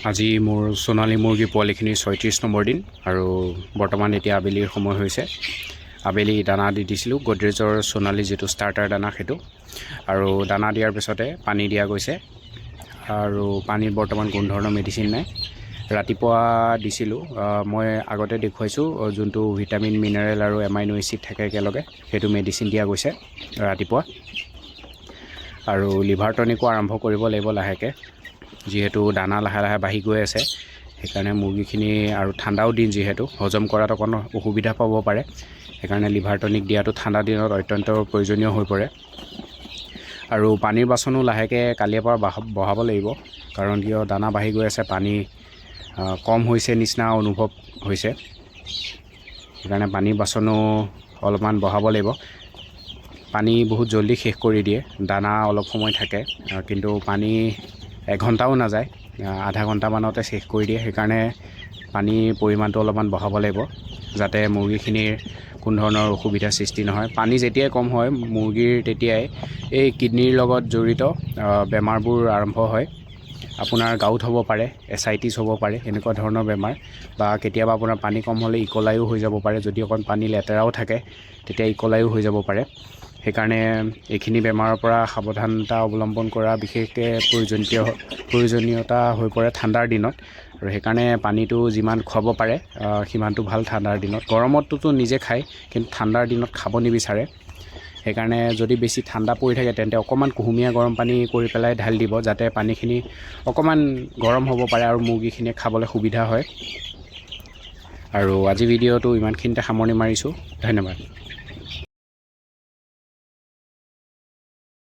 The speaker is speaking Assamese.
আজি মোৰ সোণালী মুৰ্গী পোৱালিখিনিৰ 36 নম্বৰ দিন আৰু বৰ্তমান এতিয়া আবেলিৰ সময় হৈছে। আবেলি দানা দি দিছিলোঁ গডৰেজৰ সোণালী যিটো ষ্টাৰ্টাৰ দানা সেইটো, আৰু দানা দিয়াৰ পিছতে পানী দিয়া গৈছে আৰু পানীত বৰ্তমান কোনো ধৰণৰ মেডিচিন নাই। ৰাতিপুৱা দিছিলোঁ, মই আগতে দেখুৱাইছোঁ যোনটো ভিটামিন মিনাৰেল আৰু এমাইনো এচিড থাকে একেলগে, সেইটো মেডিচিন দিয়া গৈছে ৰাতিপুৱা। আৰু লিভাৰ টনিকো আৰম্ভ কৰিব লাগিব লাহেকৈ, যিহেতু দানা লাহে লাহে বাঢ়ি গৈ আছে। সেইকাৰণে মুৰ্গীখিনি আৰু ঠাণ্ডাও দিন যিহেতু হজম কৰাত অকণ অসুবিধা পাব পাৰে, সেইকাৰণে লিভাৰ টনিক দিয়াটো ঠাণ্ডা দিনত অত্যন্ত প্ৰয়োজনীয় হৈ পৰে। আৰু পানীৰ বাচনো লাহেকৈ কালিৰ পৰা বঢ়াব লাগিব, কাৰণ কিয় দানা বাঢ়ি গৈ আছে, পানী কম হৈছে নিচিনা অনুভৱ হৈছে। সেইকাৰণে পানীৰ বাচনো অলপমান বঢ়াব লাগিব। পানী বহুত জলদি শেষ কৰি দিয়ে, দানা অলপ সময় থাকে কিন্তু পানী এঘণ্টাও নাযায়, আধা ঘণ্টামানতে শেষ কৰি দিয়ে। সেইকাৰণে পানীৰ পৰিমাণটো অলপমান বঢ়াব লাগিব, যাতে মুৰ্গীখিনিৰ কোনো ধৰণৰ অসুবিধাৰ সৃষ্টি নহয়। পানী যেতিয়াই কম হয় মুৰ্গীৰ তেতিয়াই এই কিডনীৰ লগত জড়িত বেমাৰবোৰ আৰম্ভ হয়। আপোনাৰ গাউট হ'ব পাৰে, এছাইটিছ হ'ব পাৰে, এনেকুৱা ধৰণৰ বেমাৰ, বা কেতিয়াবা আপোনাৰ পানী কম হ'লে ইকলাইও হৈ যাব পাৰে। যদি অকণ পানী লেতেৰাও থাকে তেতিয়া ইকলাইও হৈ যাব পাৰে। সেইকাৰণে এইখিনি বেমাৰৰ পৰা সাৱধানতা অৱলম্বন কৰা বিশেষকৈ প্ৰয়োজনীয়তা হৈ পৰে ঠাণ্ডাৰ দিনত। আৰু সেইকাৰণে পানীটো যিমান খুৱাব পাৰে সিমানটো ভাল ঠাণ্ডাৰ দিনত। গৰমতটোতো নিজে খায়, কিন্তু ঠাণ্ডাৰ দিনত খাব নিবিচাৰে। সেইকাৰণে যদি বেছি ঠাণ্ডা পৰি থাকে তেন্তে অকণমান কুহুমীয়া গৰম পানী কৰি পেলাই ঢালি দিব, যাতে পানীখিনি অকণমান গৰম হ'ব পাৰে আৰু মুৰ্গীখিনিয়ে খাবলৈ সুবিধা হয়। আৰু আজি ভিডিঅ'টো ইমানখিনিতে সামৰণি মাৰিছোঁ। ধন্যবাদ।